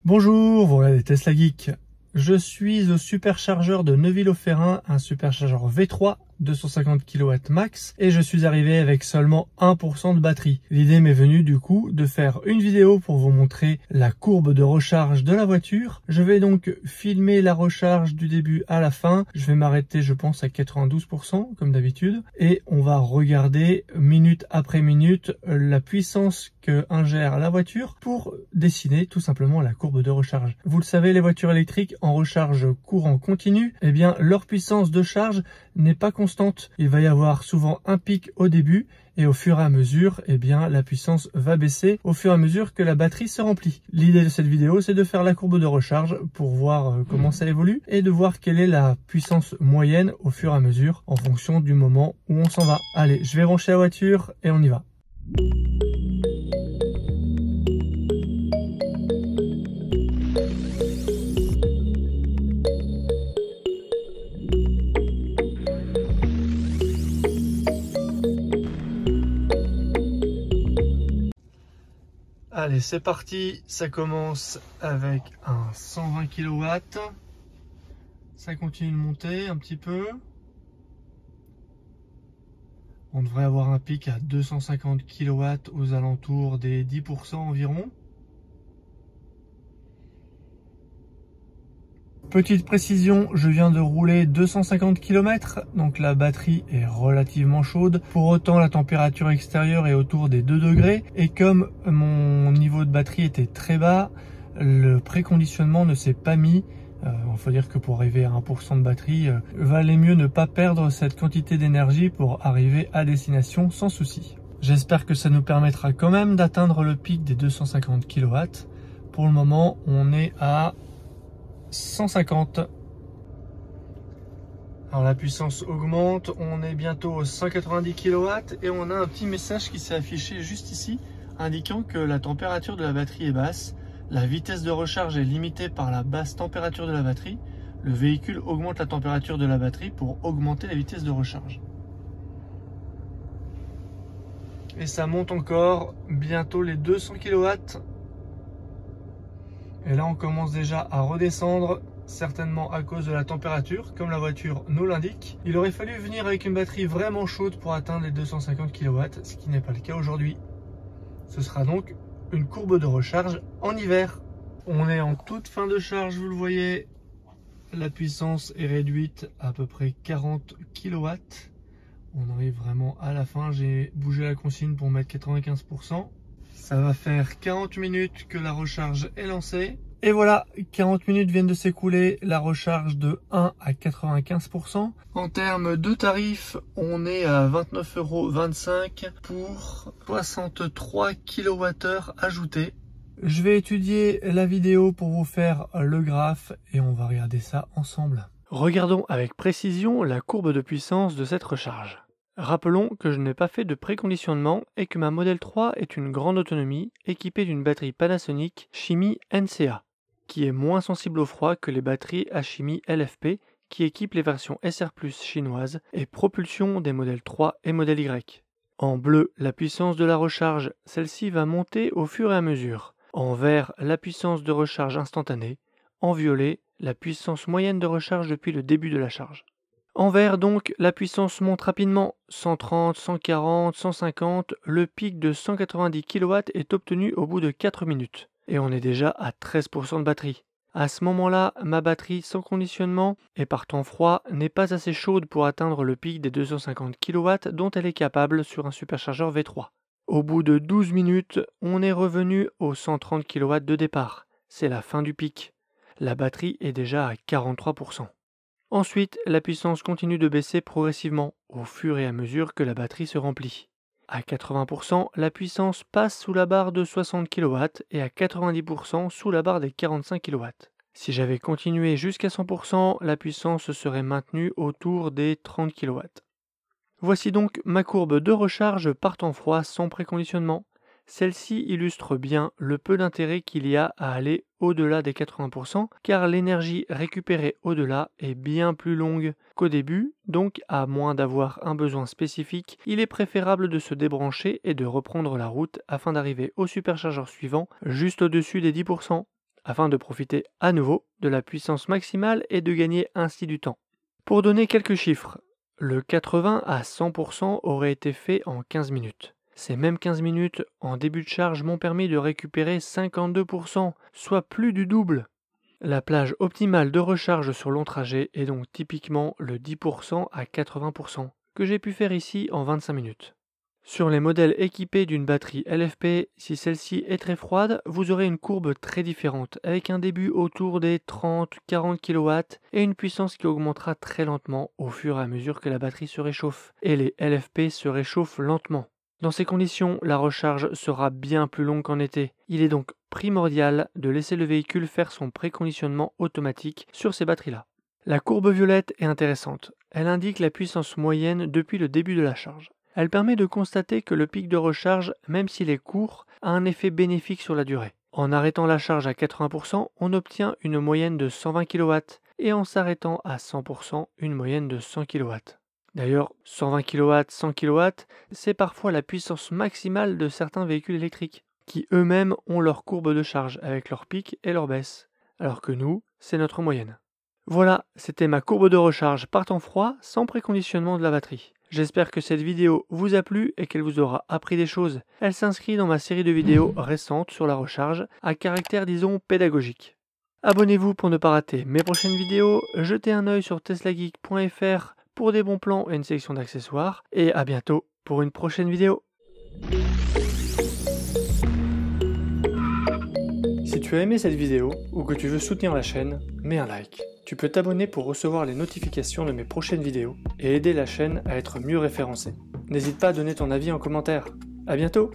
Bonjour, vous regardez Tesla Geek. Je suis au superchargeur de Neuville-au-Ferrain, un superchargeur V3 250 kW max, et je suis arrivé avec seulement 1% de batterie. L'idée m'est venue du coup de faire une vidéo pour vous montrer la courbe de recharge de la voiture. Je vais donc filmer la recharge du début à la fin. Je vais m'arrêter, je pense, à 92% comme d'habitude, et on va regarder minute après minute la puissance que ingère la voiture pour dessiner tout simplement la courbe de recharge. Vous le savez, les voitures électriques en recharge courant continu, eh bien leur puissance de charge n'est pas constante. Il va y avoir souvent un pic au début et au fur et à mesure, eh bien la puissance va baisser au fur et à mesure que la batterie se remplit. L'idée de cette vidéo, c'est de faire la courbe de recharge pour voir comment ça évolue et de voir quelle est la puissance moyenne au fur et à mesure en fonction du moment où on s'en va. Allez, je vais brancher la voiture et on y va. Allez, c'est parti, ça commence avec un 120 kW, ça continue de monter un petit peu, on devrait avoir un pic à 250 kW aux alentours des 10% environ. Petite précision, je viens de rouler 250 km, donc la batterie est relativement chaude. Pour autant, la température extérieure est autour des 2 degrés. Et comme mon niveau de batterie était très bas, le préconditionnement ne s'est pas mis. Il faut dire que pour arriver à 1% de batterie, valait mieux ne pas perdre cette quantité d'énergie pour arriver à destination sans souci. J'espère que ça nous permettra quand même d'atteindre le pic des 250 kW. Pour le moment, on est à 150. Alors la puissance augmente, on est bientôt aux 190 kW et on a un petit message qui s'est affiché juste ici indiquant que la température de la batterie est basse, la vitesse de recharge est limitée par la basse température de la batterie. Le véhicule augmente la température de la batterie pour augmenter la vitesse de recharge. Et ça monte encore, bientôt les 200 kW. Et là, on commence déjà à redescendre, certainement à cause de la température, comme la voiture nous l'indique. Il aurait fallu venir avec une batterie vraiment chaude pour atteindre les 250 kW, ce qui n'est pas le cas aujourd'hui. Ce sera donc une courbe de recharge en hiver. On est en toute fin de charge, vous le voyez. La puissance est réduite à peu près 40 kW. On arrive vraiment à la fin. J'ai bougé la consigne pour mettre 95%. Ça va faire 40 minutes que la recharge est lancée. Et voilà, 40 minutes viennent de s'écouler, la recharge de 1 à 95%. En termes de tarifs, on est à 29,25 € pour 63 kWh ajoutés. Je vais étudier la vidéo pour vous faire le graphe et on va regarder ça ensemble. Regardons avec précision la courbe de puissance de cette recharge. Rappelons que je n'ai pas fait de préconditionnement et que ma Model 3 est une grande autonomie équipée d'une batterie Panasonic Shimi NCA, qui est moins sensible au froid que les batteries Ashimi LFP qui équipent les versions SR+ chinoises et propulsion des Model 3 et Model Y. En bleu, la puissance de la recharge, celle-ci va monter au fur et à mesure. En vert, la puissance de recharge instantanée. En violet, la puissance moyenne de recharge depuis le début de la charge. En vert donc, la puissance monte rapidement, 130, 140, 150, le pic de 190 kW est obtenu au bout de 4 minutes. Et on est déjà à 13% de batterie. À ce moment-là, ma batterie sans conditionnement et par temps froid n'est pas assez chaude pour atteindre le pic des 250 kW dont elle est capable sur un superchargeur V3. Au bout de 12 minutes, on est revenu aux 130 kW de départ. C'est la fin du pic. La batterie est déjà à 43%. Ensuite, la puissance continue de baisser progressivement au fur et à mesure que la batterie se remplit. À 80%, la puissance passe sous la barre de 60 kW et à 90% sous la barre des 45 kW. Si j'avais continué jusqu'à 100%, la puissance serait maintenue autour des 30 kW. Voici donc ma courbe de recharge par temps froid sans préconditionnement. Celle-ci illustre bien le peu d'intérêt qu'il y a à aller au-delà des 80% car l'énergie récupérée au-delà est bien plus longue qu'au début, donc à moins d'avoir un besoin spécifique, il est préférable de se débrancher et de reprendre la route afin d'arriver au superchargeur suivant juste au-dessus des 10%. afin de profiter à nouveau de la puissance maximale et de gagner ainsi du temps. Pour donner quelques chiffres, le 80 à 100% aurait été fait en 15 minutes. Ces mêmes 15 minutes en début de charge m'ont permis de récupérer 52%, soit plus du double. La plage optimale de recharge sur long trajet est donc typiquement le 10% à 80%, que j'ai pu faire ici en 25 minutes. Sur les modèles équipés d'une batterie LFP, si celle-ci est très froide, vous aurez une courbe très différente, avec un début autour des 30-40 kW et une puissance qui augmentera très lentement au fur et à mesure que la batterie se réchauffe, et les LFP se réchauffent lentement. Dans ces conditions, la recharge sera bien plus longue qu'en été. Il est donc primordial de laisser le véhicule faire son préconditionnement automatique sur ces batteries-là. La courbe violette est intéressante. Elle indique la puissance moyenne depuis le début de la charge. Elle permet de constater que le pic de recharge, même s'il est court, a un effet bénéfique sur la durée. En arrêtant la charge à 80%, on obtient une moyenne de 120 kW et en s'arrêtant à 100%, une moyenne de 100 kW. D'ailleurs, 120 kW, 100 kW, c'est parfois la puissance maximale de certains véhicules électriques, qui eux-mêmes ont leur courbe de charge avec leur pic et leur baisse, alors que nous, c'est notre moyenne. Voilà, c'était ma courbe de recharge par temps froid sans préconditionnement de la batterie. J'espère que cette vidéo vous a plu et qu'elle vous aura appris des choses. Elle s'inscrit dans ma série de vidéos récentes sur la recharge, à caractère disons pédagogique. Abonnez-vous pour ne pas rater mes prochaines vidéos, jetez un œil sur teslageek.fr pour des bons plans et une sélection d'accessoires, et à bientôt pour une prochaine vidéo. Si tu as aimé cette vidéo ou que tu veux soutenir la chaîne, mets un like. Tu peux t'abonner pour recevoir les notifications de mes prochaines vidéos et aider la chaîne à être mieux référencée. N'hésite pas à donner ton avis en commentaire. À bientôt!